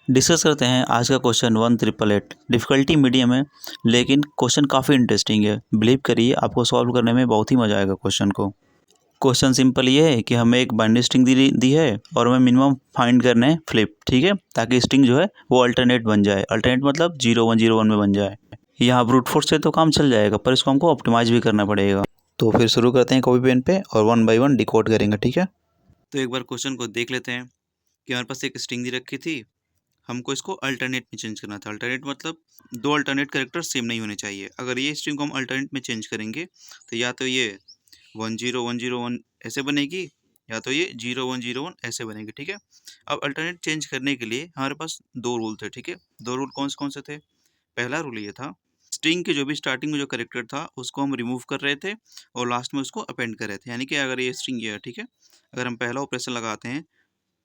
Discuss करते हैं आज का क्वेश्चन 1888। डिफ़िकल्टी मीडियम है लेकिन क्वेश्चन काफ़ी इंटरेस्टिंग है। बिलीव करिए आपको सॉल्व करने में बहुत ही मज़ा आएगा क्वेश्चन को। क्वेश्चन सिंपल ये है कि हमें एक बाइनरी स्ट्रिंग दी है और हमें मिनिमम फाइंड करना है फ्लिप, ठीक है, ताकि स्ट्रिंग जो है वो अल्टरनेट बन जाए। अल्टरनेट मतलब 0101 में बन जाए। यहाँ ब्रूट फोर्स से तो काम चल जाएगा पर इसको हमको ऑप्टिमाइज भी करना पड़ेगा। तो फिर शुरू करते हैं कॉपी पेन पे और 1 बाय 1 डिकोड करेंगे, ठीक है। तो एक बार क्वेश्चन को देख लेते हैं कि हमारे पास एक स्ट्रिंग दी रखी थी, हमको इसको अल्टरनेट में चेंज करना था। अल्टरनेट मतलब दो अल्टरनेट कैरेक्टर सेम नहीं होने चाहिए। अगर ये स्ट्रिंग को हम अल्टरनेट में चेंज करेंगे तो या तो ये 10101 ऐसे बनेगी या तो ये 0101 ऐसे बनेगी, ठीक है। अब अल्टरनेट चेंज करने के लिए हमारे पास दो रूल थे, ठीक है। दो रूल कौन से थे? पहला रूल ये था, स्ट्रिंग के जो भी स्टार्टिंग में जो कैरेक्टर था उसको हम रिमूव कर रहे थे और लास्ट में उसको अपेंड कर रहे थे। यानी कि अगर ये स्ट्रिंग ये है, ठीक है, अगर हम पहला ऑपरेशन लगाते हैं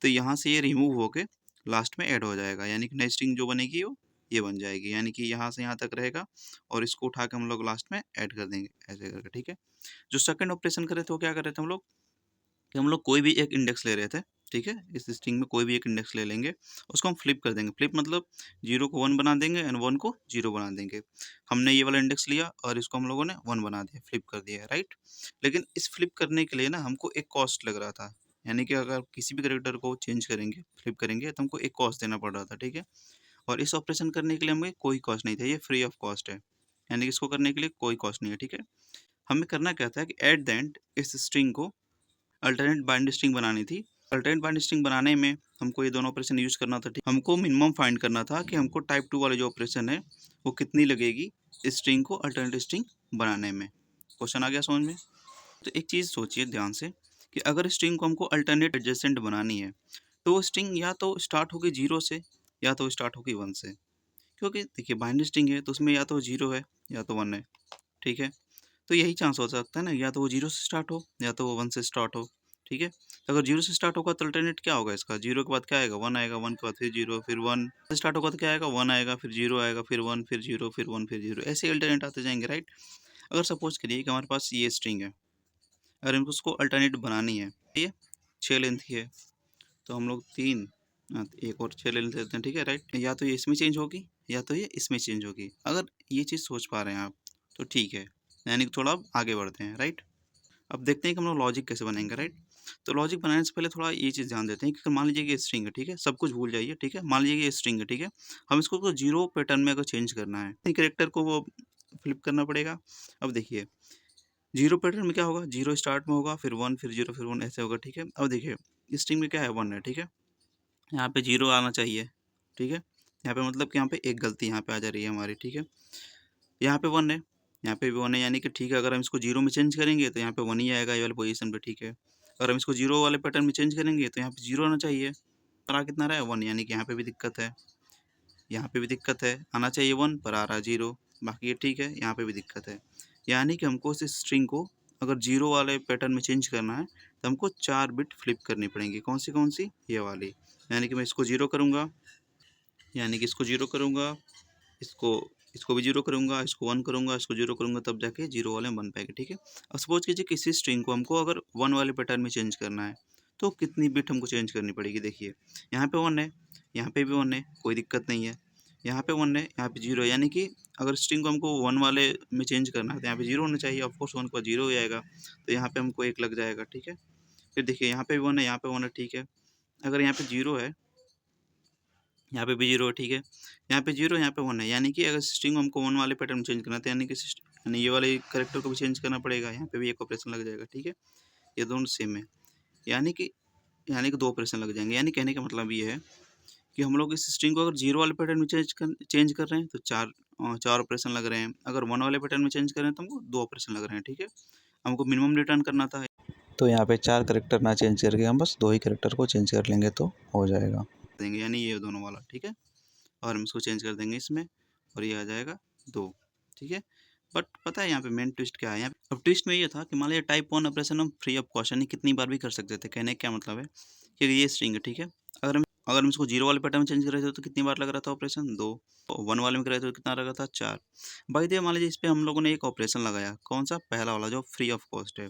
तो यहाँ से ये रिमूव होके लास्ट में ऐड हो जाएगा, यानी कि नई स्ट्रिंग जो बनेगी वो ये बन जाएगी। यानी कि यहाँ से यहाँ तक रहेगा और इसको उठा के हम लोग लास्ट में ऐड कर देंगे ऐसे करके, ठीक है। जो सेकंड ऑपरेशन कर रहे थे वो क्या कर रहे थे हम लोग, कि हम लोग कोई भी एक इंडेक्स ले रहे थे, ठीक है। इस स्ट्रिंग में कोई भी एक इंडेक्स ले लेंगे, उसको हम फ्लिप कर देंगे। फ्लिप मतलब 0 को 1 बना देंगे एंड 1 को 0 बना देंगे। हमने ये वाला इंडेक्स लिया और इसको हम लोगों ने 1 बना दिया, फ्लिप कर दिया, राइट। लेकिन इस फ्लिप करने के लिए ना हमको एक कॉस्ट लग रहा था। यानी कि अगर किसी भी कैरेक्टर को चेंज करेंगे, फ्लिप करेंगे तो हमको एक कॉस्ट देना पड़ रहा था, ठीक है। और इस ऑपरेशन करने के लिए हमें कोई कॉस्ट नहीं था, ये फ्री ऑफ कॉस्ट है। यानी कि इसको करने के लिए कोई कॉस्ट नहीं है, ठीक है। हमें करना क्या था कि एट द एंड इस स्ट्रिंग को अल्टरनेट बाइंड स्ट्रिंग बनानी थी। अल्टरनेट बाइंड स्ट्रिंग बनाने में हमको ये दोनों ऑपरेशन यूज करना था, ठीक। हमको मिनिमम फाइंड करना था कि हमको टाइप 2 वाले जो ऑपरेशन है वो कितनी लगेगी इस स्ट्रिंग को अल्टरनेट स्ट्रिंग बनाने में। क्वेश्चन आ गया समझ में? तो एक चीज़ सोचिए ध्यान से कि अगर स्ट्रिंग को हमको अल्टरनेट एडजेसेंट बनानी है तो वो स्ट्रिंग या तो स्टार्ट होगी 0 से या तो स्टार्ट होगी 1 से। क्योंकि देखिए बाइनरी स्ट्रिंग है तो उसमें या तो 0 है या तो 1 है, ठीक है। तो यही चांस हो सकता है ना, या तो वो 0 से स्टार्ट हो या तो वो 1 से स्टार्ट हो, ठीक है। तो अगर 0 से स्टार्ट होगा तो अल्टरनेट क्या होगा इसका? 0 के बाद क्या आएगा? 1 आएगा, 1 के बाद फिर 0 फिर 1 से स्टार्ट होगा तो क्या आएगा? 1 आएगा, फिर 0 आएगा, फिर 1 फिर 0 फिर 1 फिर 0, ऐसे अल्टरनेट आते जाएंगे, राइट। अगर सपोज करिए कि हमारे पास ये स्ट्रिंग है, अगर हमको उसको अल्टरनेट बनानी है, ये 6 लेंथ की है तो हम लोग 3 एक और 6 ले लेते हैं, ठीक है, राइट। या तो ये इसमें चेंज होगी या तो ये इसमें चेंज होगी। अगर ये चीज़ सोच पा रहे हैं आप तो ठीक है, यानी कि थोड़ा अब आगे बढ़ते हैं, राइट। अब देखते हैं कि हम लोग लॉजिक कैसे बनेंगे, राइट। तो लॉजिक बनाने से पहले थोड़ा ये चीज़ ध्यान देते हैं कि मान लीजिए कि ये स्ट्रिंग है, ठीक है, सब कुछ भूल जाइए, ठीक है। मान लीजिए कि ये स्ट्रिंग है, ठीक है, हम इसको तो 0 पैटर्न में अगर चेंज करना है कैरेक्टर को वो फ्लिप करना पड़ेगा। अब देखिए 0 पैटर्न में क्या होगा, 0 स्टार्ट में होगा, फिर 1 फिर 0 फिर 1 ऐसे होगा, ठीक है। अब देखिए इस स्ट्रिंग में क्या है, 1 है, ठीक है। यहाँ पे 0 आना चाहिए, ठीक है। यहाँ पे मतलब कि यहाँ पे एक गलती यहाँ पे आ जा रही है हमारी, ठीक है। यहाँ पे 1 है, यहाँ पे भी 1 है, यानी कि ठीक है, अगर हम इसको 0 में चेंज करेंगे तो यहाँ पे 1 ही आएगा ये वाली पोजीशन पे, ठीक है। अगर हम इसको 0 वाले पैटर्न में चेंज करेंगे तो यहाँ पे 0 आना चाहिए, पर आ कितना रहा है 1, यानी कि यहाँ पे भी दिक्कत है, यहाँ पे भी दिक्कत है, आना चाहिए 1 पर आ रहा है 0, बाकी ये ठीक है, यहाँ पे भी दिक्कत है। यानी कि हमको इस स्ट्रिंग को अगर 0 वाले पैटर्न में चेंज करना है तो हमको 4 बिट फ्लिप करनी पड़ेंगी। कौन सी? ये वाली। यानी कि मैं इसको 0 करूँगा, यानी कि इसको 0 करूँगा, इसको इसको भी 0 करूँगा, इसको 1 करूँगा, इसको 0 करूँगा, तब जाके 0 वाले में बन पाएगा, ठीक है। अब सपोज कीजिए किसी स्ट्रिंग को हमको अगर 1 वाले पैटर्न में चेंज करना है तो कितनी बिट हमको चेंज करनी पड़ेगी। देखिए यहाँ पे 1 है, यहाँ पे भी 1 है, कोई दिक्कत नहीं है। यहाँ पे 1 है, यहाँ पे 0 है, यानी कि अगर स्ट्रिंग को हमको 1 वाले में चेंज करना है तो यहाँ पे 0 होना चाहिए। ऑफकोर्स 1 के बाद 0 हो जाएगा तो यहाँ पे हमको 1 लग जाएगा, ठीक है। फिर देखिए यहाँ पे भी 1 है, यहाँ पे 1 है, ठीक है। अगर यहाँ पे 0 है, यहाँ पे भी 0 है, ठीक है। यहाँ पे 0 यहाँ पे 1 है, यानी कि अगर स्ट्रिंग हमको 1 वाले पैटर्न में चेंज करना है तो यानी ये वाले कैरेक्टर को भी चेंज करना पड़ेगा। यहाँ पे भी एक ऑपरेशन लग जाएगा, ठीक है। ये दोनों सेम है, यानी कि दो ऑपरेशन लग जाएंगे। यानी कहने का मतलब ये है कि हम लोग इस स्ट्रिंग को अगर 0 वाले पैटर्न में चेंज कर रहे हैं तो चार ऑपरेशन लग रहे हैं। अगर 1 वाले पैटर्न में चेंज कर रहे हैं तो हमको 2 ऑपरेशन लग रहे हैं, ठीक है। हमको मिनिमम रिटर्न करना था, तो यहाँ पे 4 कैरेक्टर ना चेंज करके हम बस 2 ही कैरेक्टर को चेंज कर लेंगे तो हो जाएगा, देंगे, यानी ये दोनों वाला, ठीक है। और हम इसको चेंज कर देंगे इसमें और ये आ जाएगा 2, ठीक है। बट पता है यहाँ पे मेन ट्विस्ट क्या है? यहाँ अब ट्विस्ट में ये था कि मान लीजिए टाइप 1 ऑपरेशन हम फ्री ऑफ कॉस्ट यानी कितनी बार भी कर सकते थे। कहने का क्या मतलब है कि ये स्ट्रिंग है, ठीक है। अगर हम इसको 0 वाले पैटर्न में चेंज कर रहे थे तो कितनी बार लग रहा था ऑपरेशन? 2। 1 वाले में कर रहे थे तो कितना लग रहा था? 4। बाई द वे मान लीजिए इस पे हम लोगों ने एक ऑपरेशन लगाया, कौन सा? पहला वाला जो फ्री ऑफ कॉस्ट है,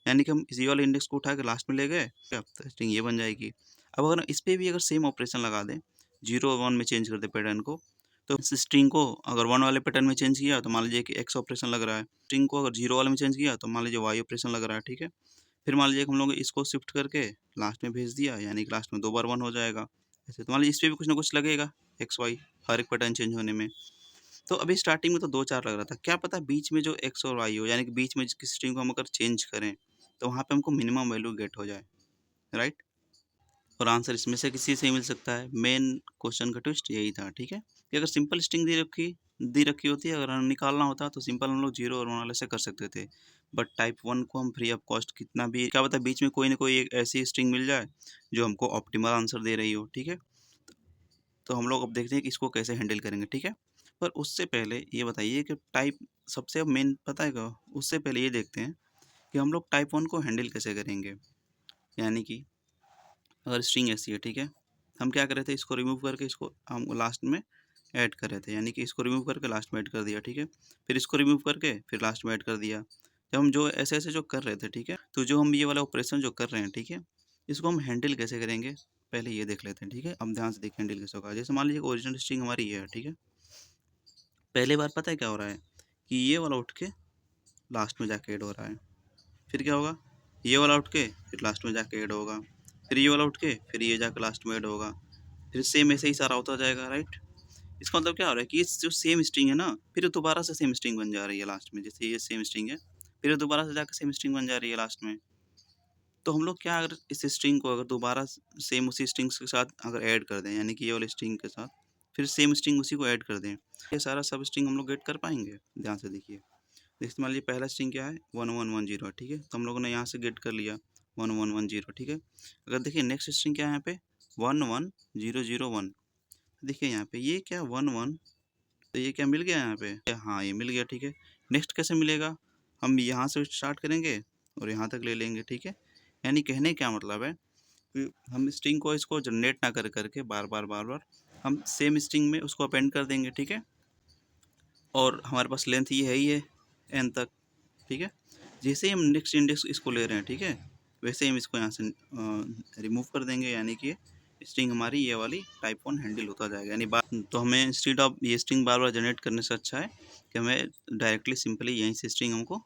यानी कि हम इसी वाले इंडेक्स को उठा के लास्ट में ले गए तो स्ट्रिंग ये बन जाएगी। अब अगर इस पे भी अगर सेम ऑपरेशन लगा दें 0 और 1 में चेंज कर दे पैटर्न को, तो इस स्ट्रिंग को अगर 1 वाले पैटर्न में चेंज किया तो मान लीजिए कि x ऑपरेशन लग रहा है, स्ट्रिंग को अगर 0 वाले में चेंज किया तो मान लीजिए y ऑपरेशन लग रहा है, ठीक है। फिर मान लीजिए कि हम लोग इसको शिफ्ट करके लास्ट में भेज दिया, यानी कि लास्ट में 2 बार 1 हो जाएगा। ऐसे तो मान लीजिए इस पे भी कुछ ना कुछ लगेगा x y हर एक पैटर्न चेंज होने में। तो अभी स्टार्टिंग में तो 2-4 लग रहा था, क्या पता बीच में जो x और y हो, यानी कि बीच में किसी स्ट्रिंग को हम अगर चेंज करें तो वहाँ पे हमको मिनिमम वैल्यू गेट हो जाए, राइट। और आंसर इसमें से किसी से ही मिल सकता है। मेन क्वेश्चन का ट्विस्ट यही था, ठीक है, कि अगर सिंपल स्ट्रिंग दी रखी होती है, अगर हमें निकालना होता तो सिंपल हम लोग 0 और 1 वाले से कर सकते थे। बट टाइप 1 को हम फ्री ऑफ कॉस्ट कितना भी, क्या पता बीच में कोई ना कोई एक ऐसी स्ट्रिंग मिल जाए जो हमको ऑप्टिमल आंसर दे रही हो, ठीक है। तो हम लोग अब देखते हैं कि इसको कैसे हैंडल करेंगे, ठीक है। पर उससे पहले ये बताइए कि टाइप सबसे मेन पता है क्या, उससे पहले ये देखते हैं कि हम लोग टाइप 1 को हैंडल कैसे करेंगे। यानी कि अगर स्ट्रिंग ऐसी है, ठीक है, हम क्या कर रहे थे, इसको रिमूव करके इसको हम लास्ट में ऐड कर रहे थे, यानी कि इसको रिमूव करके लास्ट में ऐड कर दिया, ठीक है। फिर इसको रिमूव करके फिर लास्ट में ऐड कर दिया। जब हम जो ऐसे ऐसे जो कर रहे थे, ठीक है, तो जो हम ये वाला ऑपरेशन जो कर रहे हैं, ठीक है, इसको हम हैंडल कैसे करेंगे पहले ये देख लेते हैं, ठीक है। अब ध्यान से देखिए हैंडल कैसे होगा। जैसे मान लीजिए ओरिजिनल स्ट्रिंग हमारी ये है, ठीक है। पहले बार पता है क्या हो रहा है कि ये वाला उठ के लास्ट में जाके ऐड हो रहा है। फिर क्या होगा, ये वाला उठ के फिर लास्ट में जाके ऐड होगा। फिर ये वाला उठ के फिर ये जाके लास्ट में ऐड होगा। फिर सेम ऐसे ही सारा होता जाएगा, राइट। इसका मतलब क्या हो रहा है कि ये जो सेम स्ट्रिंग है ना, फिर दोबारा से सेम स्ट्रिंग बन जा रही है लास्ट में। जैसे ये सेम स्ट्रिंग है, फिर दोबारा से जाकर सेम स्ट्रिंग बन जा रही है लास्ट में। तो हम लोग क्या, अगर इस स्ट्रिंग को अगर दोबारा सेम उसी स्ट्रिंग्स के साथ अगर ऐड कर दें, यानी कि ये वाले स्ट्रिंग के साथ फिर सेम स्ट्रिंग उसी को ऐड कर दें, ये सारा सब स्ट्रिंग हम लोग गेट कर पाएंगे। ध्यान से देखिए। जैसे मान लीजिए पहला स्ट्रिंग क्या है 1110, ठीक है, तो हम लोगों ने यहाँ से गेट कर लिया 1110, ठीक है। अगर देखिए नेक्स्ट स्ट्रिंग क्या है यहाँ पे 11001, देखिए यहाँ पे ये क्या 11, तो ये क्या मिल गया यहाँ पे, हाँ ये मिल गया, ठीक है। नेक्स्ट कैसे मिलेगा, हम यहाँ से स्टार्ट करेंगे और यहाँ तक ले लेंगे, ठीक है। यानी कहने क्या मतलब है कि हम स्ट्रिंग को इसको जनरेट ना कर करके बार बार हम सेम स्ट्रिंग में उसको अपेंड कर देंगे, ठीक है। और हमारे पास लेंथ ये है ही है एन तक, ठीक है। जैसे ही हम नेक्स्ट इंडेक्स इसको ले रहे हैं, ठीक है, वैसे ही हम इसको यहाँ से रिमूव कर देंगे, यानी कि स्ट्रिंग हमारी ये वाली टाइप 1 हैंडल होता जाएगा। यानी बार तो हमें इंस्टेड ऑफ ये स्ट्रिंग बार बार जनरेट करने से अच्छा है कि हमें डायरेक्टली सिंपली यहीं से स्ट्रिंग हमको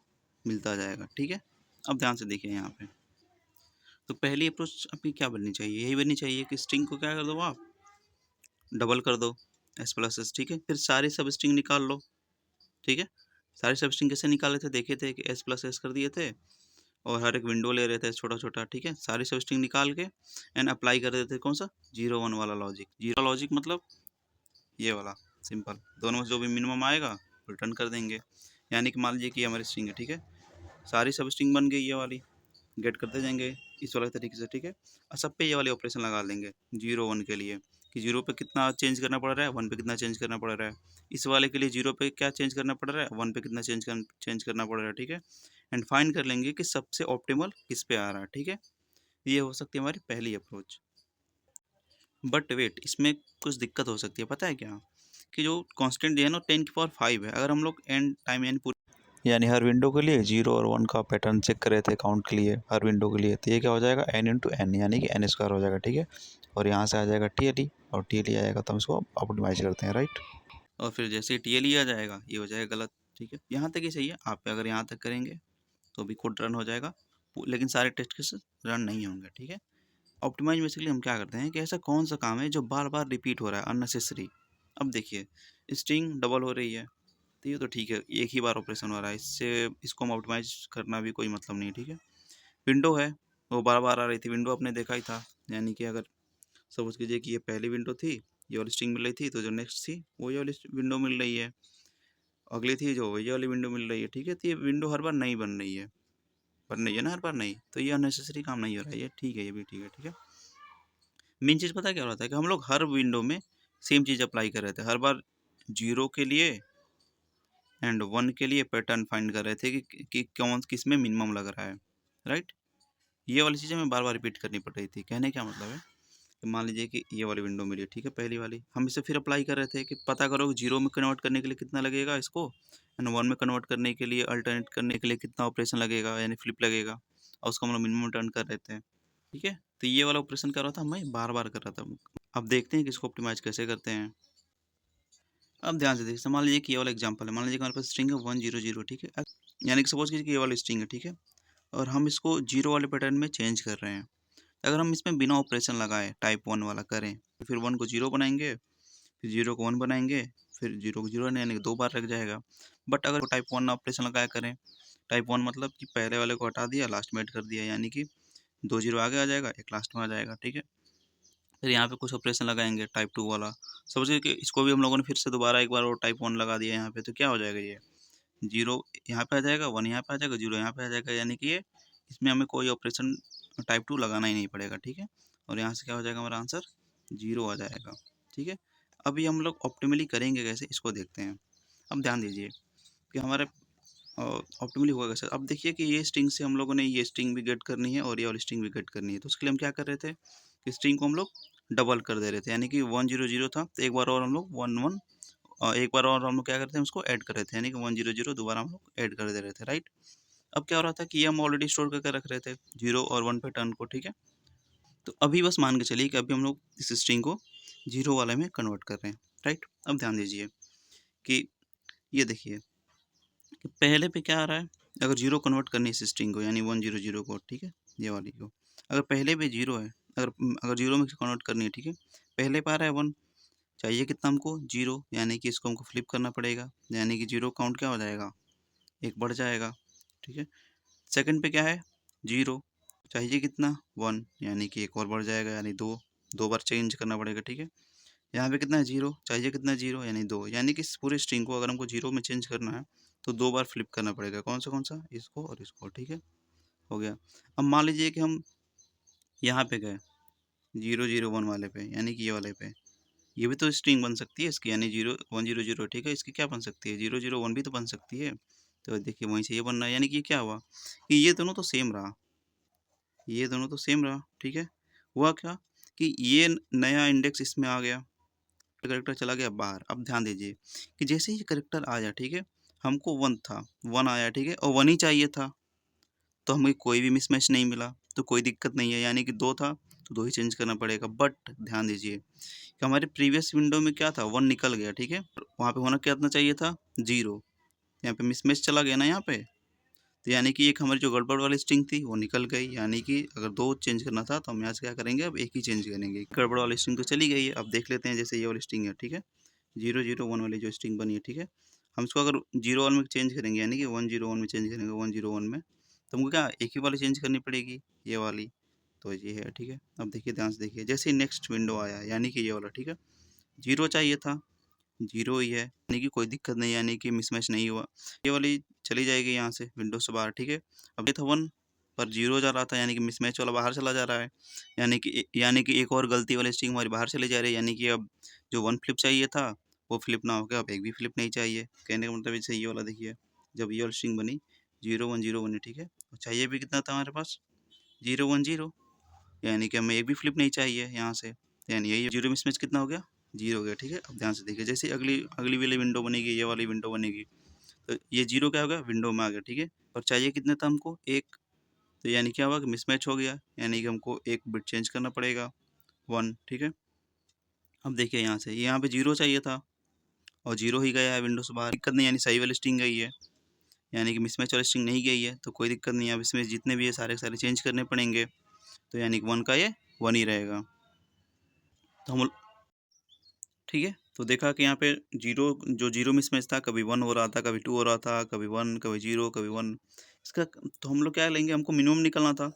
मिलता जाएगा, ठीक है। अब ध्यान से देखिए यहाँ पे, तो पहली अप्रोच आपकी क्या बननी चाहिए, यही बननी चाहिए कि स्ट्रिंग को क्या कर दो आप डबल कर दो s+s, ठीक है। फिर सारी सब स्ट्रिंग निकाल लो, ठीक है। सारी सब स्ट्रिंग कैसे निकाले थे, देखे थे कि s+s कर दिए थे और हर एक विंडो ले रहे थे छोटा छोटा, ठीक है। सारी सब स्ट्रिंग निकाल के एंड अप्लाई कर देते थे कौन सा 0 1 वाला लॉजिक। 0 लॉजिक मतलब ये वाला सिंपल, दोनों में जो भी मिनिमम आएगा रिटर्न कर देंगे। यानी कि मान लीजिए कि हमारी स्ट्रिंग है, ठीक है, सारी सब स्ट्रिंग बन गई ये वाली, गेट करते जाएंगे इस वाले तरीके से, ठीक है। और सब पे ये वाले ऑपरेशन लगा लेंगे 0 1 के लिए कि 0 पे कितना चेंज करना पड़ रहा है, 1 पे कितना चेंज करना पड़ रहा है। इस वाले के लिए 0 पे क्या चेंज करना पड़ रहा है, 1 पे कितना चेंज करना पड़ रहा है, ठीक है। एंड फाइंड कर लेंगे कि सबसे ऑप्टिमल किस पे आ रहा है, ठीक है। ये हो सकती है हमारी पहली अप्रोच। बट वेट, इसमें कुछ दिक्कत हो सकती है, पता है क्या, कि जो कांस्टेंट दिया है ना 10⁵ है, अगर हम लोग एंड टाइम यानी हर विंडो के लिए 0 और 1 का पैटर्न चेक कर रहे थे काउंट के लिए हर विंडो के लिए, तो ये क्या हो जाएगा n×n, यानी कि n² हो जाएगा, ठीक है। और यहाँ से आ जाएगा TLE, और TLE आएगा तो हम इसको ऑप्टिमाइज करते हैं, राइट। और फिर जैसे ही TLE आ जाएगा ये हो जाएगा गलत, ठीक है। यहाँ तक ही सही है, आप अगर यहाँ तक करेंगे तो भी कोड रन हो जाएगा, लेकिन सारे टेस्ट केस रन नहीं होंगे, ठीक है। ऑप्टिमाइज बेसिकली हम क्या करते हैं कि ऐसा कौन सा काम है जो बार बार रिपीट हो रहा है अननेसेसरी। अब देखिए स्ट्रिंग डबल हो रही है, तो ये तो ठीक है, एक ही बार ऑपरेशन हो रहा है, इससे इसको हम ऑप्टिमाइज करना भी कोई मतलब नहीं, ठीक है। विंडो है वो बार बार आ रही थी, विंडो आपने देखा ही था, यानी कि अगर सपोज कीजिए कि ये पहली विंडो थी, ये वाली स्ट्रिंग मिल रही थी, तो जो नेक्स्ट थी वो ये वाली विंडो मिल रही है, अगली थी जो ये वाली विंडो मिल रही है, ठीक है। तो ये विंडो हर बार नहीं बन रही है, ना हर बार नहीं, तो ये अननेसेसरी काम नहीं हो रहा है, ये ठीक है, ये भी ठीक है, ठीक है। मेन चीज़ पता क्या हो रहा था कि हम लोग हर विंडो में सेम चीज़ अप्लाई कर रहे थे, हर बार 0 के लिए एंड 1 के लिए पैटर्न फाइंड कर रहे थे कि कौन किस में मिनिमम लग रहा है, राइट। ये वाली चीज़ें हमें बार बार रिपीट करनी पड़ रही थी। कहने क्या मतलब है कि मान लीजिए कि ये वाली विंडो मिली, ठीक है, पहली वाली, हम इसे फिर अप्लाई कर रहे थे कि पता करो कि 0 में कन्वर्ट करने के लिए कितना लगेगा इसको, एंड 1 में कन्वर्ट करने के लिए अल्टरनेट करने के लिए कितना ऑपरेशन लगेगा, यानी फ्लिप लगेगा, और उसको हम लोग मिनिमम टर्न कर रहे थे, ठीक है। तो ये वाला ऑपरेशन कर रहा था मैं बार बार कर रहा था, अब देखते हैं कि इसको ऑप्टिमाइज़ कैसे करते हैं। अब ध्यान से देखिए, मान लीजिए कि ये वाला एग्जांपल है, मान लीजिए कि हमारे पास स्ट्रिंग है 100, ठीक है? यानी कि सपोज़ कीजिए कि ये वाली स्ट्रिंग है, ठीक है? और हम इसको 0 वाले पैटर्न में चेंज कर रहे हैं। अगर हम इसमें बिना ऑपरेशन लगाए टाइप 1 वाला करें, तो फिर 1 को 0 बनाएँगे, फिर 0 को 1 बनाएँगे, फिर 0 को 0 यानी कि 2 बार लग जाएगा। बट अगर टाइप 1 ऑपरेशन लगाया करें, टाइप 1 मतलब कि पहले वाले को हटा दिया, लास्ट में ऐड कर दिया, यानी कि 2 0 आगे आ जाएगा, 1 लास्ट में आ जाएगा, ठीक है? फिर यहाँ पे कुछ ऑपरेशन लगाएँगे टाइप 2 वाला। समझिए कि इसको भी हम लोगों ने फिर से दोबारा एक बार और टाइप 1 लगा दिया यहाँ पे, तो क्या हो जाएगा ये? 0 यहाँ पे आ जाएगा, 1 यहाँ पे आ जाएगा, 0 यहाँ पे आ जाएगा, यानी कि ये इसमें हमें कोई ऑपरेशन टाइप 2 लगाना ही नहीं पड़ेगा, ठीक है? और यहाँ से क्या हो जाएगा हमारा आंसर 0 आ जाएगा, ठीक है? अभी हम लोग ऑप्टिमली करेंगे कैसे, इसको देखते हैं। अब ध्यान दीजिए कि हमारे ऑप्टिमली होगा कैसे। अब देखिए कि ये स्ट्रिंग से हम लोगों ने ये स्ट्रिंग भी गेट करनी है और ये वाली स्ट्रिंग भी गेट करनी है, तो उसके लिए हम क्या कर रहे थे कि स्ट्रिंग को हम लोग डबल कर दे रहे थे, यानी कि 100 था, तो एक बार और हम लोग 11 एक बार और हम लोग क्या करते हैं, उसको ऐड कर रहे थे, यानी कि 100 दोबारा हम लोग ऐड कर दे रहे थे, राइट? अब क्या हो रहा था कि ये हम ऑलरेडी स्टोर करके रख रहे थे 0 और 1 पैटर्न को, ठीक है? तो अभी बस मान के चलिए कि अभी हम लोग इस स्ट्रिंग को 0 वाले में कन्वर्ट कर रहे हैं, राइट? अब ध्यान दीजिए कि ये देखिए कि पहले पे क्या आ रहा है, अगर 0 कन्वर्ट करनी है इस स्ट्रिंग को, यानी 100 को, ठीक है? ये वाली को, अगर पहले पे 0 है, अगर 0 में कन्वर्ट करनी है, ठीक है? पहले पे आ रहा है 1, चाहिए कितना हमको 0, यानी कि इसको हमको फ्लिप करना पड़ेगा, यानी कि 0 काउंट क्या हो जाएगा, 1 बढ़ जाएगा, ठीक है? सेकंड पे क्या है 0, चाहिए कितना 1, यानी कि 1 और बढ़ जाएगा, यानी 2, 2 बार चेंज करना पड़ेगा, ठीक है? यहाँ पे कितना है 0, चाहिए कितना 0, यानी 2, यानी कि इस पूरे स्ट्रिंग को अगर हमको 0 में चेंज करना है, तो 2 बार फ्लिप करना पड़ेगा, कौन सा? इसको और इसको, ठीक है? हो गया। अब मान लीजिए कि हम यहाँ पे गए 001 वाले पे, यानी कि ये वाले पे, ये भी तो स्ट्रिंग बन सकती है इसकी, यानी 100, ठीक है? इसकी क्या बन सकती है, 001 भी तो बन सकती है। तो देखिए वहीं से ये बन रहा है, यानी कि ये क्या हुआ कि ये दोनों तो सेम रहा, ये दोनों तो सेम रहा, ठीक है? हुआ क्या कि ये नया इंडेक्स इसमें आ गया, करेक्टर चला गया बाहर। अब ध्यान दीजिए कि जैसे ही करेक्टर आया, ठीक है? हमको 1 था, 1 आया, ठीक है? और 1 ही चाहिए था, तो हमें कोई भी मिसमैच नहीं मिला, तो कोई दिक्कत नहीं है, यानी कि 2 था, तो 2 ही चेंज करना पड़ेगा। बट ध्यान दीजिए कि हमारे प्रीवियस विंडो में क्या था, 1 निकल गया, ठीक है? वहाँ पे होना कितना चाहिए था 0, यहाँ पे मिसमैच चला गया ना यहाँ पे, तो यानी कि एक हमारी जो गड़बड़ वाली स्ट्रिंग थी वो निकल गई, यानी कि अगर 2 चेंज करना था तो हम यहाँ से क्या करेंगे, अब 1 ही चेंज करेंगे। गड़बड़ वाली स्ट्रिंग तो चली गई है, अब देख लेते हैं जैसे ये वाली स्ट्रिंग है, ठीक है? 001 वाली जो स्ट्रिंग बनी है, ठीक है? हम इसको अगर 0 1 में चेंज करेंगे, यानी कि 101 में चेंज करेंगे, 101 में, तो हमको क्या एक ही वाली चेंज करनी पड़ेगी, ये वाली, तो ये है, ठीक है? अब देखिए ध्यान से देखिए, जैसे ही नेक्स्ट विंडो आया, यानी कि ये वाला, ठीक है? 0 चाहिए था, 0 ही है, यानी कि कोई दिक्कत नहीं, यानी कि मिसमैच नहीं हुआ। ये वाली चली जाएगी यहाँ से विंडो से बाहर, ठीक है? अब ये था 1 पर 0 जा रहा था, यानी कि मिसमैच वाला बाहर चला जा रहा है, यानी कि एक और गलती वाली स्ट्रिंग हमारी बाहर चली जा रही है, यानी कि अब जो 1 फ्लिप चाहिए था, वो फ्लिप ना होके अब 1 भी फ्लिप नहीं चाहिए। कहने का मतलब जैसे ये वाला देखिए, जब ये वाली स्ट्रिंग बनी 0 1 0 बनी, ठीक है? और चाहिए भी कितना था हमारे पास 0 1 0, यानी कि हमें 1 भी फ्लिप नहीं चाहिए यहाँ से, यानी यही 0 मिसमैच कितना हो गया, 0 हो गया, ठीक है? अब ध्यान से देखिए, जैसे अगली अगली वाली विंडो बनेगी, ये वाली विंडो बनेगी, तो ये 0 क्या हो गया, विंडो में आ गया, ठीक है? और चाहिए कितना था हमको 1, तो यानी क्या हुआ कि मिसमैच हो गया, यानी कि हमको 1 बिट चेंज करना पड़ेगा 1, ठीक है? अब देखिए यहाँ से, यहाँ पे 0 चाहिए था और 0 ही गया है विंडो से बाहर, दिक्कत नहीं, यानी सही वाली स्ट्रिंग गई है, यानी कि मिसमैच वाली स्ट्रिंग नहीं गई है, तो कोई दिक्कत नहीं है। अब इसमें जितने भी है सारे के सारे चेंज करने पड़ेंगे, तो यानी कि 1 का ये 1 ही रहेगा। तो हम, ठीक है? तो देखा कि यहाँ पे 0 मिसमैच था, कभी 1 हो रहा था, कभी 2 हो रहा था, कभी 1, कभी 0, कभी 1। इसका तो हम लोग क्या लेंगे, हमको मिनिमम निकालना था,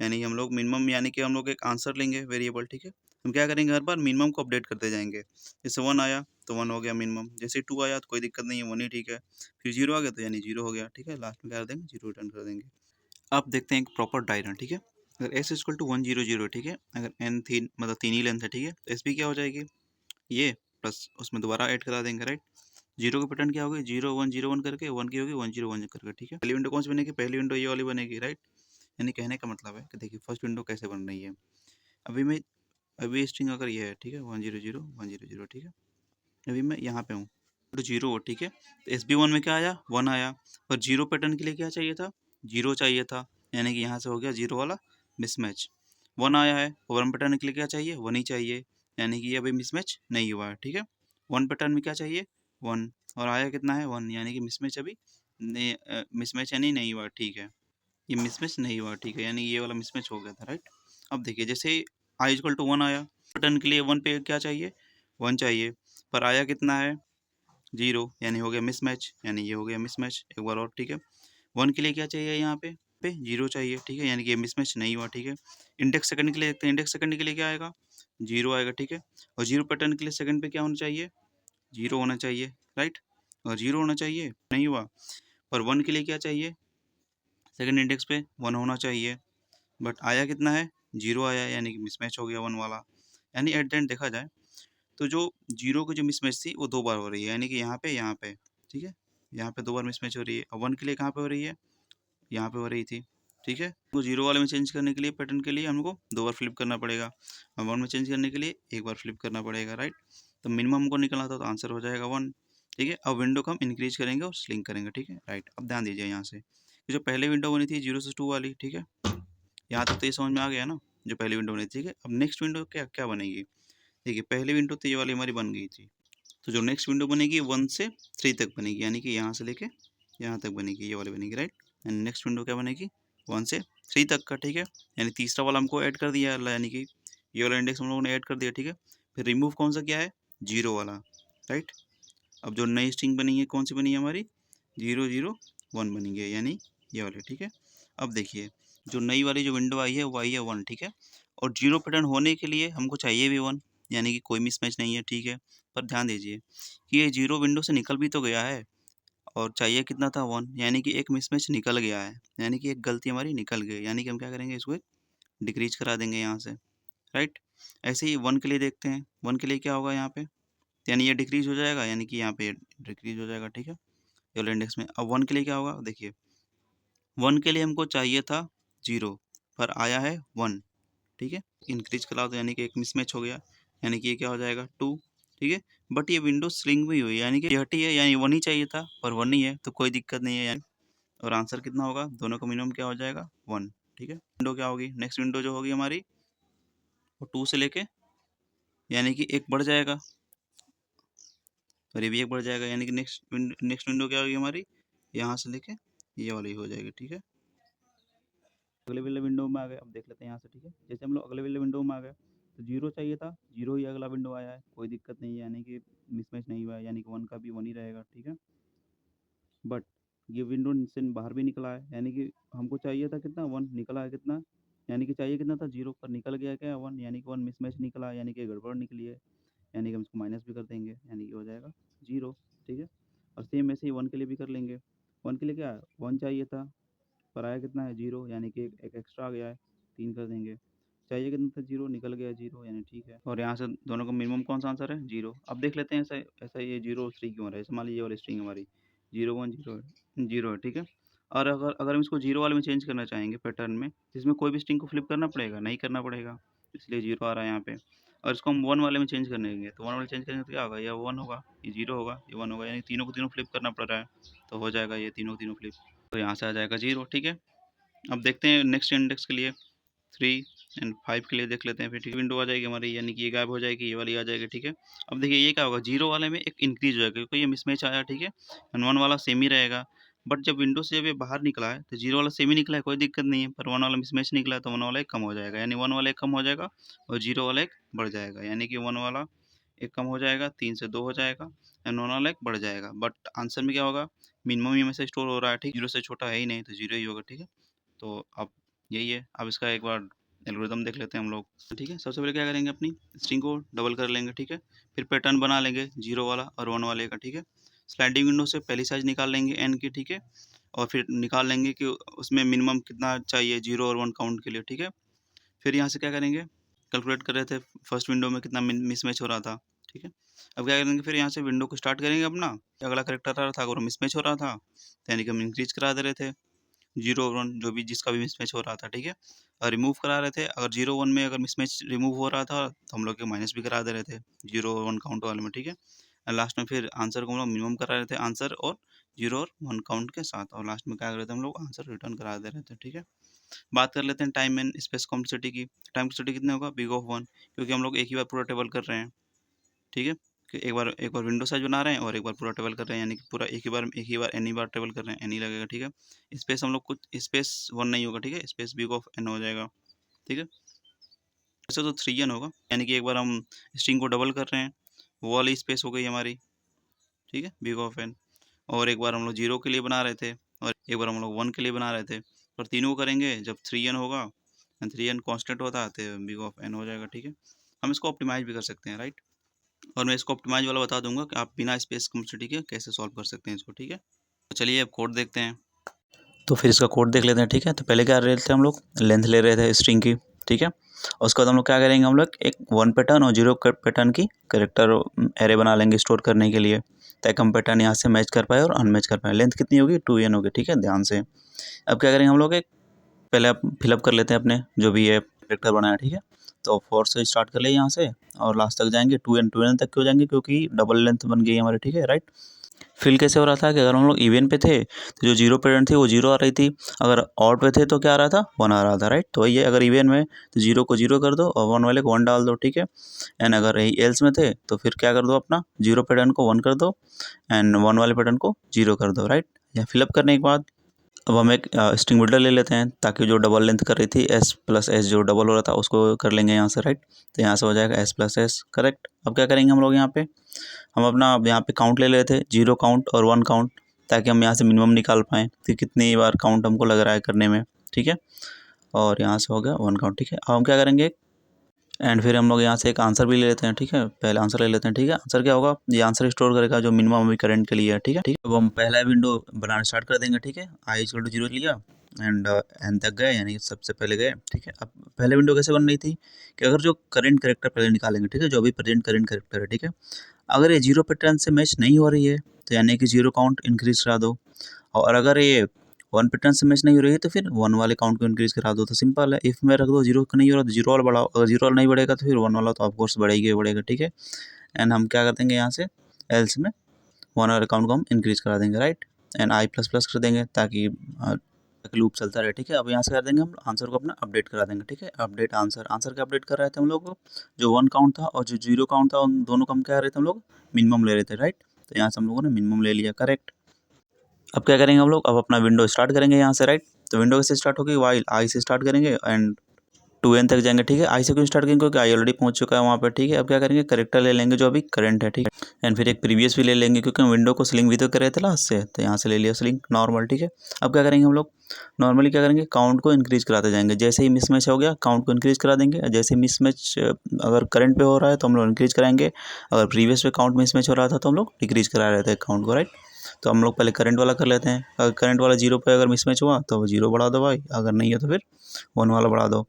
यानी हम लोग मिनिमम, यानी कि हम लोग एक आंसर लेंगे वेरिएबल, ठीक है? हम क्या करेंगे, हर बार मिनिमम को अपडेट करते जाएंगे। जैसे 1 आया तो 1 हो गया मिनिमम, जैसे 2 आया तो कोई दिक्कत नहीं है, 1 ही ठीक है, फिर 0 आ गया तो यानी 0 हो गया, ठीक है? लास्ट में क्या कर देंगे, 0 रिटर्न कर देंगे। अब देखते हैं एक प्रॉपर डायग्राम, ठीक है? अगर s इक्वल टू 100, ठीक है? अगर n 3 मतलब 3 ही लेंथ है, ठीक है? तो s भी क्या हो जाएगी, ये प्लस उसमें दोबारा ऐड करा देंगे, राइट? 0 की पैटर्न क्या होगी, 0 1 0 1 करके, 1 की होगी 1 0 1 करके, ठीक है? पहली विंडो कौन सी बनेगी, पहली विंडो ये वाली बनेगी, राइट? यानी कहने का मतलब है कि देखिए फर्स्ट विंडो कैसे बन रही है। अभी मैं अभी स्ट्रिंग अगर ये है, ठीक है? 100 ठीक है? अभी मैं यहाँ पे हूँ, तो 0, ठीक है? तो एस बी 1 में क्या आया, 1 आया, पर 0 पैटर्न के लिए क्या चाहिए था, 0 चाहिए था, यानी कि यहाँ से हो गया 0 वाला मिसमैच। 1 आया है, और 1 पैटर्न के लिए क्या चाहिए, 1 ही चाहिए, यानी कि ये अभी मिसमैच नहीं हुआ है, ठीक है। 1 पैटर्न में क्या चाहिए 1 और आया कितना है 1, यानी कि मिसमैच अभी मिसमैच यानी नहीं हुआ, ठीक है। ये मिसमैच नहीं हुआ, ठीक है, यानी ये वाला मिसमैच हो गया था, राइट। अब देखिए जैसे i इक्वल टू 1 आया, पैटर्न के लिए 1 पे क्या चाहिए 1 चाहिए, पर आया कितना है 0, यानी हो गया मिसमैच, यानी ये हो गया मिसमैच। एक बार और, ठीक है। 1 के लिए क्या चाहिए यहाँ पे 0 चाहिए, ठीक है, यानी कि ये मिसमैच नहीं हुआ, ठीक है। इंडेक्स सेकंड के लिए देखते हैं, इंडेक्स सेकंड के लिए क्या आएगा 0 आएगा, ठीक है। और 0 पैटर्न के लिए सेकंड पे क्या होना चाहिए 0 होना चाहिए, राइट। और 0 होना चाहिए, नहीं हुआ। पर 1 के लिए क्या चाहिए सेकंड इंडेक्स पे 1 होना चाहिए, बट आया कितना है 0 आया, यानी कि मिसमैच हो गया 1 वाला। यानी एट द एंड देखा जाए तो जो 0 की जो मिसमैच थी वो 2 बार हो रही है, यानी कि यहाँ पे, ठीक है। यहाँ पे 2 बार मिसमैच हो रही है। और 1 के लिए कहाँ पे हो रही है यहाँ पे हो रही थी, ठीक है। तो 0 वाले में चेंज करने के लिए पैटर्न के लिए हमको 2 बार फ्लिप करना पड़ेगा, और 1 में चेंज करने के लिए 1 बार फ्लिप करना पड़ेगा, राइट। तो मिनिमम हमको निकलना था तो आंसर हो जाएगा 1, ठीक है। अब विंडो को हम इंक्रीज करेंगे और स्लिंक करेंगे, ठीक है, राइट। अब ध्यान दीजिए यहाँ से जो पहले विंडो बनी थी 0 से 2 वाली, ठीक है, यहाँ तक तो ये समझ में आ गया ना, जो पहली विंडो बनी थी, ठीक है। अब नेक्स्ट विंडो क्या क्या बनेगी, देखिए पहली विंडो तो ये वाली हमारी बन गई थी, तो जो नेक्स्ट विंडो बनेगी 1 से 3 तक बनेगी, यानी कि यहाँ से लेके यहाँ तक बनेगी, ये वाली बनेगी, राइट। एंड नेक्स्ट विंडो क्या बनेगी 1 से 3 तक का, ठीक है। यानी तीसरा वाला हमको ऐड कर दिया, यानी कि ये वाला इंडेक्स हम लोगों ने ऐड कर दिया, ठीक है। फिर रिमूव कौन सा किया है 0 वाला, राइट। अब जो नई स्ट्रिंग बनी है कौन सी बनी है हमारी 0 0 1 बनी है, यानी ये वाली, ठीक है। अब देखिए जो नई वाली जो विंडो आई है वो आई है 1, ठीक है। और 0 पैटर्न होने के लिए हमको चाहिए भी 1, यानी कि कोई मिसमैच नहीं है, ठीक है। पर ध्यान दीजिए कि ये 0 विंडो से निकल भी तो गया है, और चाहिए कितना था 1, यानी कि एक मिसमैच निकल गया है, यानी कि एक गलती हमारी निकल गई, यानी कि हम क्या करेंगे इसको एक डिक्रीज करा देंगे यहाँ से, राइट। ऐसे ही 1 के लिए देखते हैं, 1 के लिए क्या होगा यहाँ पे, यानी ये डिक्रीज हो जाएगा, यानी कि यहाँ पे डिक्रीज हो जाएगा, ठीक है, ये वाले इंडेक्स में। अब 1 के लिए क्या होगा देखिए 1 के लिए हमको चाहिए था 0, पर आया है 1, ठीक है। इंक्रीज करा दो, यानी कि एक मिसमैच हो गया, यानी कि ये क्या हो जाएगा 2, ठीक है। बट ये विंडो स्लिंग भी हुई, यानी कि हटी है, यानी 1 ही चाहिए था पर 1 ही है, तो कोई दिक्कत नहीं है यानी। और आंसर कितना होगा दोनों का मिनिमम क्या हो जाएगा 1, ठीक है। विंडो क्या होगी नेक्स्ट विंडो जो होगी हमारी वो 2 से लेके यानी कि 1 बढ़ जाएगा, और ये भी 1 बढ़ जाएगा, यानी कि नेक्स्ट विंडो क्या होगी हमारी यहाँ से लेके ये वाली हो जाएगी, ठीक है। अगले वाले विंडो में आ गए, अब देख लेते हैं यहाँ से, ठीक है। जैसे हम लोग अगले वाले विंडो में आ गए तो 0 चाहिए था, 0 ही अगला विंडो आया है, कोई दिक्कत नहीं है, यानी कि मिसमैच नहीं हुआ है, यानी कि 1 का भी 1 ही रहेगा, ठीक है। बट ये विंडो से बाहर भी निकला है, यानी कि हमको चाहिए था कितना 1, निकला है कितना, यानी कि चाहिए कितना था 0, पर निकल गया क्या 1, यानी कि 1 मिसमैच निकला, यानी कि गड़बड़ निकली है, यानी कि हम इसको माइनस भी कर देंगे, यानी कि हो जाएगा 0, ठीक है। और सेम ऐसे ही 1 के लिए भी कर लेंगे, 1 के लिए क्या 1 चाहिए था, पर आया कितना है 0, यानी कि एक एक्स्ट्रा आ गया है, 3 कर देंगे। चाहिए कितना था 0, निकल गया 0, यानी ठीक है। और यहाँ से दोनों का मिनिमम कौन सा आंसर है 0। अब देख लेते हैं ऐसा ऐसा ये 0 और 3 क्यों हो रहा है, जैसे मान लीजिए ये वाली स्ट्रिंग हमारी 0 1 0 है, ठीक है। और अगर अगर हम इसको 0 वाले में चेंज करना चाहेंगे पैटर्न में, जिसमें कोई भी स्ट्रिंग को फ्लिप करना पड़ेगा नहीं करना पड़ेगा, इसलिए 0 आ रहा है यहाँ पे। और इसको हम 1 वाले में चेंज करेंगे तो 1 वाले चेंज करेंगे तो क्या होगा, ये 1 होगा, ये 0 होगा, ये 1 होगा, यानी तीनों को तीनों फ्लिप करना पड़ रहा है, तो हो जाएगा ये तीनों तीनों फ्लिप, तो यहाँ से आ जाएगा 0, ठीक है। अब देखते हैं नेक्स्ट इंडेक्स के लिए 3 एंड 5 के लिए देख लेते हैं फिर, ठीक है। विंडो आ जाएगी हमारी, यानी कि ये गायब हो जाएगी, ये वाली आ जाएगी, ठीक है। अब देखिए ये क्या होगा 0 वाले में एक इंक्रीज हो जाएगा क्योंकि ये मिसमैच आया, ठीक है। एंड 1 वाला सेम ही रहेगा, बट जब विंडो से जब ये बाहर निकला है तो 0 वाला सेम ही निकला है, कोई दिक्कत नहीं है, पर 1 वाला मिसमैच निकला है तो 1 वाला एक कम हो जाएगा, यानी 1 वाला एक कम हो जाएगा और 0 वाला एक बढ़ जाएगा, यानी कि 1 वाला एक कम हो जाएगा, 3 से 2 हो जाएगा एंड 1 वाला एक बढ़ जाएगा। बट आंसर में क्या होगा मिनिमम ही में से स्टोर हो रहा है, ठीक, 0 से छोटा है ही नहीं तो 0 ही होगा, ठीक है। तो अब यही है, अब इसका एक बार एल्गोरिदम देख लेते हैं हम लोग, ठीक है। सबसे पहले क्या करेंगे अपनी स्ट्रिंग को डबल कर लेंगे, ठीक है। फिर पैटर्न बना लेंगे 0 वाला और 1 वाले का, ठीक है। स्लाइडिंग विंडो से पहली साइज निकाल लेंगे n की, ठीक है। और फिर निकाल लेंगे कि उसमें मिनिमम कितना चाहिए 0 और 1 काउंट के लिए, ठीक है। फिर यहाँ से क्या करेंगे कैलकुलेट कर रहे थे फर्स्ट विंडो में कितना मिसमैच हो रहा था, ठीक है। अब क्या करेंगे फिर यहाँ से विंडो को स्टार्ट करेंगे अपना, अगला करेक्टर आ रहा था अगर मिसमैच हो रहा था तो यानी कि हम इंक्रीज करा दे रहे थे 0 और 1 जो भी जिसका भी मिसमैच हो रहा था, ठीक है। और रिमूव करा रहे थे, अगर 0 1 में अगर मिसमैच रिमूव हो रहा था तो हम लोग माइनस भी करा दे रहे थे 0 और 1 काउंट वाले में, ठीक है। और लास्ट में फिर आंसर को हम लोग मिनिमम करा रहे थे आंसर और 0 और 1 काउंट के साथ, और लास्ट में क्या कर रहे थे हम लोग आंसर रिटर्न करा दे रहे थे, ठीक है। बात कर लेते हैं टाइम एंड स्पेस कॉम्प्लेक्सिटी की। टाइम कॉम्प्लेक्सिटी कितने होगा, बिग ऑफ 1, क्योंकि हम लोग एक ही बार पूरा टेबल कर रहे हैं, ठीक है, कि एक बार विंडो साइज बना रहे हैं और एक बार पूरा टेबल कर रहे हैं, यानी कि पूरा एक ही बार एनी बार टेबल कर रहे हैं, एनी लगेगा, ठीक है। स्पेस हम लोग कुछ स्पेस 1 नहीं होगा, ठीक है, स्पेस बिग ऑफ n हो जाएगा, ठीक है। वैसे तो 3n होगा, यानी कि एक बार हम स्ट्रिंग को डबल कर रहे हैं, वो वाली स्पेस हो गई हमारी, ठीक है, बिग ऑफ n। और एक बार हम लोग 0 के लिए बना रहे थे और एक बार हम लोग 1 के लिए बना रहे थे, और तीनों करेंगे जब 3n होगा, 3n कांस्टेंट होता है तो बिग ऑफ n हो जाएगा, ठीक है। हम इसको ऑप्टिमाइज भी कर सकते हैं, राइट। और मैं इसको ऑप्टिमाइज वाला बता दूंगा कि आप बिना स्पेस कॉम्प्लेक्सिटी के कैसे सॉल्व कर सकते हैं इसको, ठीक है। तो चलिए अब कोड देखते हैं। तो फिर इसका कोड देख लेते हैं, ठीक है। तो पहले क्या ले रहे थे हम लोग, लेंथ ले रहे थे स्ट्रिंग की, ठीक है। और उसके बाद हम लोग क्या करेंगे, हम लोग एक 1 पैटर्न और 0 पैटर्न की कैरेक्टर एरे बना लेंगे स्टोर करने के लिए, ताकि हम पैटर्न यहाँ से मैच कर पाए और अनमैच कर पाए। लेंथ कितनी होगी, 2n होगी, ठीक है, ध्यान से। अब क्या करेंगे हम लोग, एक पहले आप फिलअप कर लेते हैं अपने जो भी है कैरेक्टर बनाया, ठीक है। तो 4 से स्टार्ट कर ले यहाँ से और लास्ट तक जाएंगे 2n तक क्यों जाएंगे, क्योंकि डबल लेंथ बन गई हमारी, ठीक है, राइट। फिल कैसे हो रहा था कि अगर हम लोग इवन पे थे तो जो 0 पैटर्न थी वो 0 आ रही थी, अगर ऑड पे थे तो क्या आ रहा था, 1 आ रहा था, राइट। तो ये अगर इवन में तो 0 को 0 कर दो और 1 वाले को 1 डाल दो, ठीक है। एंड अगर यही एल्स में थे तो फिर क्या कर दो, अपना 0 पैटर्न को 1 कर दो एंड 1 वाले पैटर्न को 0 कर दो, राइट। या फिलअप करने के बाद अब हम एक स्ट्रिंग बिल्डर ले लेते हैं, ताकि जो डबल लेंथ कर रही थी s प्लस एस जो डबल हो रहा था उसको कर लेंगे यहाँ से, राइट। तो यहाँ से हो जाएगा s प्लस एस, करेक्ट। अब क्या करेंगे हम लोग, यहाँ पे हम अपना यहाँ पे काउंट ले लेते हैं, 0 काउंट और 1 काउंट, ताकि हम यहाँ से मिनिमम निकाल पाएँ कि कितनी बार काउंट हमको लग रहा है करने में, ठीक है। और यहाँ से हो गया 1 काउंट, ठीक है। अब हम क्या करेंगे, एंड फिर हम लोग यहाँ से एक आंसर भी ले लेते हैं, ठीक है। पहले आंसर ले लेते हैं, ठीक है। आंसर क्या होगा, ये आंसर स्टोर करेगा जो मिनिमम अभी करंट के लिए है, ठीक है, ठीक है। अब हम पहला विंडो बनाना स्टार्ट कर देंगे, ठीक है। i=0 लिया एंड n तक गए, यानी सबसे पहले गए, ठीक है। अब पहले विंडो कैसे बन रही थी कि अगर जो करंट करेक्टर पहले निकालेंगे, ठीक है, जो अभी प्रेजेंट करंट करेक्टर है, ठीक है। अगर ये 0 पैटर्न से मैच नहीं हो रही है तो यानी कि 0 काउंट इंक्रीज करा दो, और अगर ये 1 पैटर्न से मैच नहीं हो रही है तो फिर 1 वाले काउंट को इंक्रीज करा दो। तो सिंपल है, इफ में रख दो, 0 का नहीं हो रहा तो 0 वाला बढ़ाओ, अगर 0 वाला नहीं बढ़ेगा तो फिर 1 वाला तो ऑफकोर्स बढ़ेगा, ठीक है। एंड हम क्या कर देंगे यहाँ से, एल्स में 1 वाले काउंट को हम इंक्रीज करा देंगे, right. And i plus plus कर देंगे ताकि लूप चलता रहे, ठीक है। अब यहाँ से कर देंगे हम आंसर को अपना अपडेट करा देंगे, ठीक है। अपडेट आंसर, आंसर का अपडेट कर रहे थे हम लोग, जो 1 काउंट था और जो 0 काउंट था उन दोनों को हम क्या कर रहे थे, हम लोग मिनिमम ले रहे थे, राइट। तो यहाँ से हम लोगों ने मिनिमम ले लिया, करेक्ट। अब क्या करेंगे हम लोग, अब अपना विंडो स्टार्ट करेंगे यहाँ से, राइट। तो विंडो कैसे स्टार्ट होगी, वाइल आई से स्टार्ट करेंगे एंड 2n तक जाएंगे, ठीक है। आई से क्यों स्टार्ट करेंगे, क्योंकि आई ऑलरेडी पहुंच चुका है वहाँ पर, ठीक है। अब क्या करेंगे, करेक्टर ले लेंगे जो अभी करंट है, ठीक है। एंड फिर एक प्रीवियस भी ले लेंगे, क्योंकि हम विंडो को स्लिंग भी तो कर रहे थे लास्ट से, तो यहाँ से ले लिया स्लिंग नॉर्मल, ठीक है। अब क्या करेंगे हम लोग, नॉर्मली क्या करेंगे, काउंट को इंक्रीज कराते जाएंगे, जैसे ही मिसमैच हो गया काउंट को इंक्रीज करा देंगे, जैसे मिसमैच अगर करंट पे हो रहा है तो हम लोग इंक्रीज कराएंगे, अगर प्रीवियस पे काउंट मिसमैच हो रहा था तो हम लोग डिक्रीज करा रहे थे काउंट को, राइट। तो हम लोग पहले करंट वाला कर लेते हैं, अगर करंट वाला 0 पे अगर मिसमैच हुआ तो 0 बढ़ा दो भाई, अगर नहीं है तो फिर 1 वाला बढ़ा दो।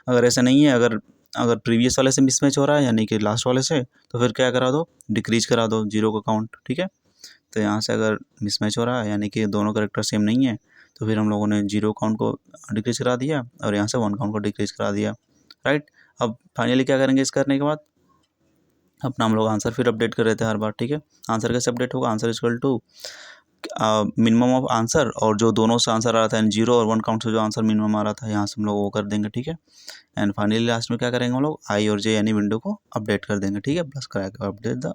अगर ऐसा नहीं है, अगर अगर प्रीवियस वाले से मिसमैच हो रहा है यानी कि लास्ट वाले से, तो फिर क्या करा दो, डिक्रीज करा दो 0 का काउंट, ठीक है। तो यहाँ से अगर मिसमैच हो रहा है यानी कि दोनों करेक्टर सेम नहीं है, तो फिर हम लोगों ने 0 काउंट को डिक्रीज करा दिया और यहाँ से 1 काउंट को डिक्रीज करा दिया, राइट। अब फाइनली क्या करेंगे, इस करने के बाद अपना हम लोग आंसर फिर अपडेट कर रहे थे हर बार, ठीक है। आंसर कैसे अपडेट होगा, answer equal to minimum of answer, और जो दोनों से आंसर आ रहा था 0 और 1 काउंट से जो आंसर मिनिमम आ रहा था यहाँ से हम लोग वो कर देंगे, ठीक है। एंड फाइनली लास्ट में क्या करेंगे हम लोग, आई और जे यानी विंडो को अपडेट कर देंगे, ठीक है, प्लस करा के अपडेट द,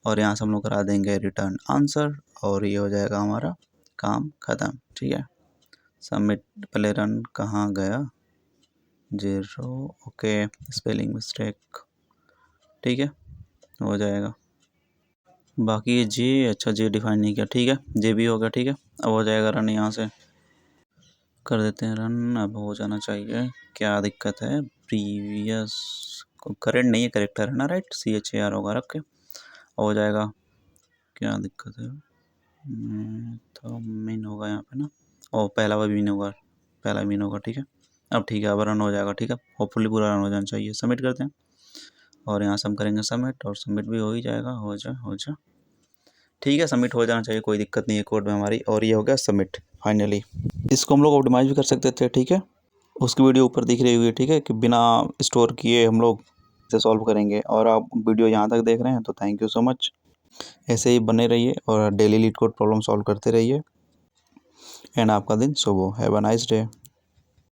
और यहाँ से हम लोग करा देंगे रिटर्न आंसर, और ये हो जाएगा हमारा काम ख़त्म, ठीक है। सबमिट, पहले रन कहाँ गया, 0, ओके, स्पेलिंग मिस्टेक, ठीक है, हो जाएगा। बाकी जे, अच्छा जे डिफाइन नहीं किया, ठीक है, जे भी हो गया, ठीक है। अब हो जाएगा रन, यहाँ से कर देते हैं रन, अब हो जाना चाहिए। क्या दिक्कत है, प्रीवियस करंट नहीं है, करेक्टर है ना, राइट, CHAR होगा रख के हो जाएगा। क्या दिक्कत है, तो मीन होगा यहाँ पे ना, और पहला भी मीन होगा, पहला मीन होगा, ठीक है। अब ठीक है, अब रन हो जाएगा, ठीक है, होपफुली पूरा रन हो जाना चाहिए। सबमिट करते हैं और यहाँ से हम करेंगे सबमिट, और सबमिट भी हो ही जाएगा, हो जा, ठीक है, सबमिट हो जाना चाहिए, कोई दिक्कत नहीं है कोड में हमारी। और ये हो गया सबमिट फाइनली। इसको हम लोग ऑप्टिमाइज भी कर सकते थे, ठीक है, उसकी वीडियो ऊपर दिख रही हुई है, ठीक है, कि बिना स्टोर किए हम लोग इसे सॉल्व करेंगे। और आप वीडियो यहाँ तक देख रहे हैं तो थैंक यू सो मच, ऐसे ही बने रहिए और daily leet code problem solve करते रहिए। एंड आपका दिन शुभ हो, हैव अ नाइस डे।